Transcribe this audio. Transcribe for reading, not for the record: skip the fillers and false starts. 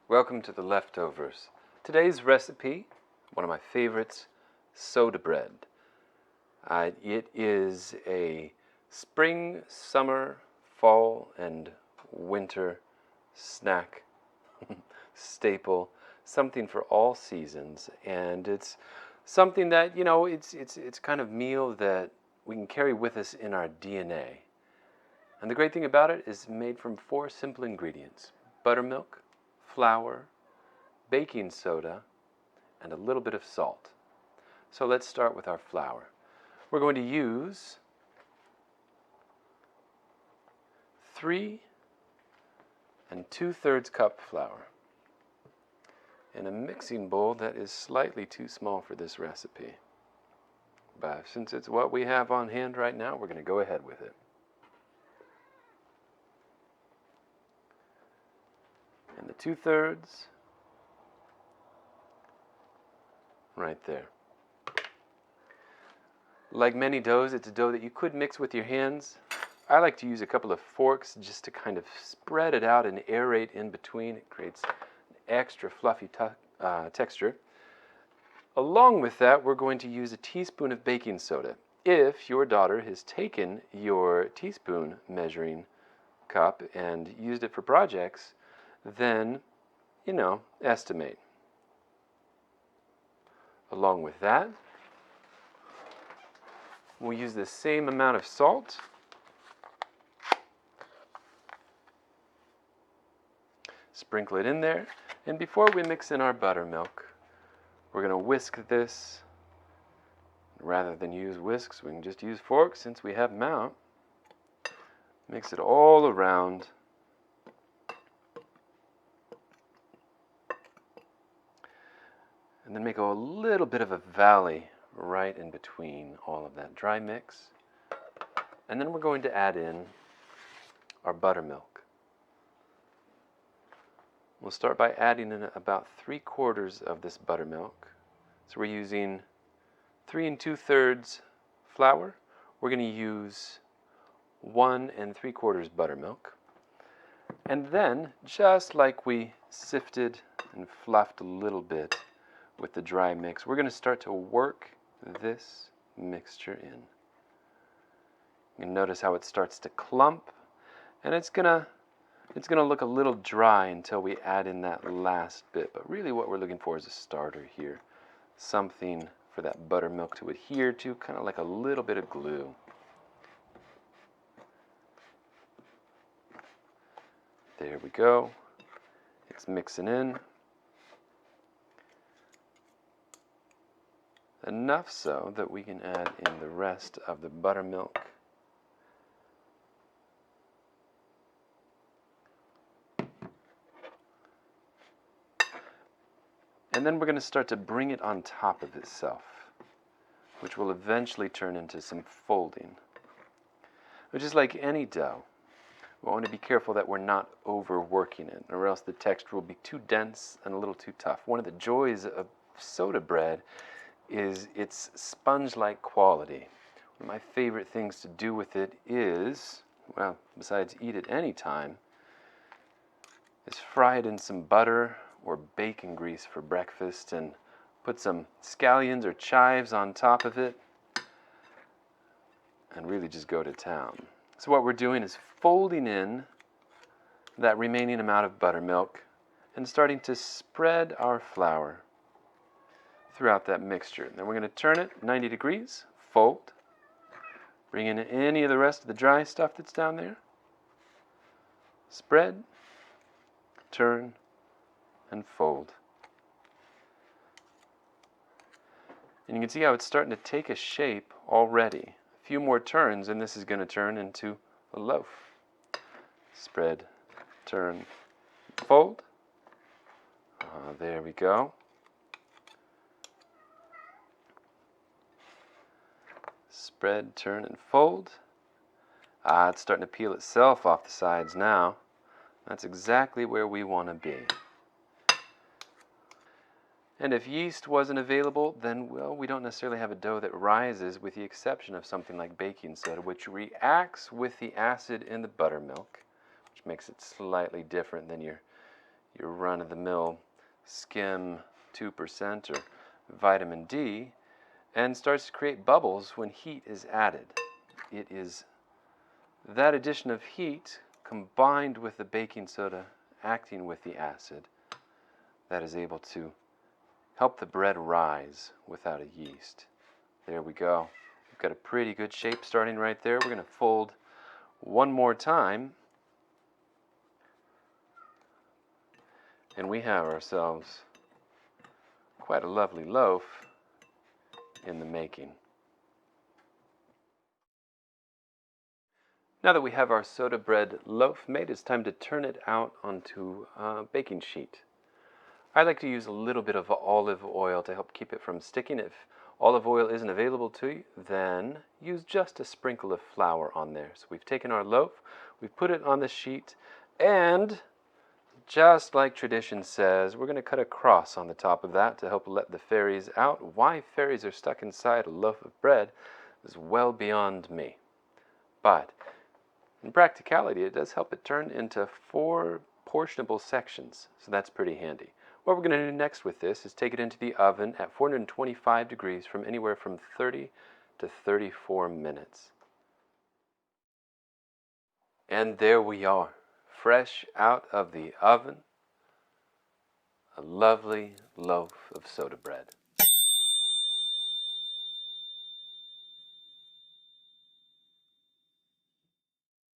Welcome to the leftovers. Today's recipe, one of my favorites, soda bread. It is a spring, summer, fall, and winter snack staple, something for all seasons, and it's something that it's kind of meal that we can carry with us in our DNA. And the great thing about it is made from 4 simple ingredients: buttermilk, flour, baking soda, and a little bit of salt. So let's start with our flour. We're going to use 3 2/3 cup flour in a mixing bowl that is slightly too small for this recipe. But since it's what we have on hand right now, we're going to go ahead with it. And the 2/3 right there. Like many doughs, it's a dough that you could mix with your hands. I like to use a couple of forks just to kind of spread it out and aerate in between. It creates an extra fluffy texture. Along with that, we're going to use a teaspoon of baking soda. If your daughter has taken your teaspoon measuring cup and used it for projects, then, estimate. Along with that, we'll use the same amount of salt. Sprinkle it in there. And before we mix in our buttermilk, we're going to whisk this. Rather than use whisks, we can just use forks since we have them out. Mix it all around. And then make a little bit of a valley right in between all of that dry mix. And then we're going to add in our buttermilk. We'll start by adding in about 3/4 of this buttermilk. So we're using 3 2/3 flour. We're going to use 1 3/4 buttermilk. And then, just like we sifted and fluffed a little bit with the dry mix, we're going to start to work this mixture in. You can notice how it starts to clump, and it's gonna look a little dry until we add in that last bit. But really what we're looking for is a starter here. Something for that buttermilk to adhere to, kind of like a little bit of glue. There we go. It's mixing in. Enough so that we can add in the rest of the buttermilk. And then we're going to start to bring it on top of itself, which will eventually turn into some folding. Which is like any dough. We want to be careful that we're not overworking it, or else the texture will be too dense and a little too tough. One of the joys of soda bread is its sponge-like quality. One of my favorite things to do with it is, well, besides eat it any time, is fry it in some butter or bacon grease for breakfast and put some scallions or chives on top of it and really just go to town. So what we're doing is folding in that remaining amount of buttermilk and starting to spread our flour throughout that mixture. Then we're going to turn it 90 degrees, fold, bring in any of the rest of the dry stuff that's down there, spread, turn, and fold. And you can see how it's starting to take a shape already. A few more turns and this is going to turn into a loaf. Spread, turn, fold. There we go. Spread, turn, and fold. It's starting to peel itself off the sides now. That's exactly where we want to be. And if yeast wasn't available, then, well, we don't necessarily have a dough that rises, with the exception of something like baking soda, which reacts with the acid in the buttermilk, which makes it slightly different than your your run-of-the-mill skim 2% or vitamin D, and starts to create bubbles when heat is added. It is that addition of heat combined with the baking soda acting with the acid that is able to help the bread rise without a yeast. There we go. We've got a pretty good shape starting right there. We're going to fold one more time, and we have ourselves quite a lovely loaf in the making. Now that we have our soda bread loaf made, it's time to turn it out onto a baking sheet. I like to use a little bit of olive oil to help keep it from sticking. If olive oil isn't available to you, then use just a sprinkle of flour on there. So we've taken our loaf, we've put it on the sheet, and just like tradition says, we're going to cut a cross on the top of that to help let the fairies out. Why fairies are stuck inside a loaf of bread is well beyond me. But in practicality, it does help it turn into 4 portionable sections, so that's pretty handy. What we're going to do next with this is take it into the oven at 425 degrees from anywhere from 30 to 34 minutes. And there we are, fresh out of the oven, a lovely loaf of soda bread.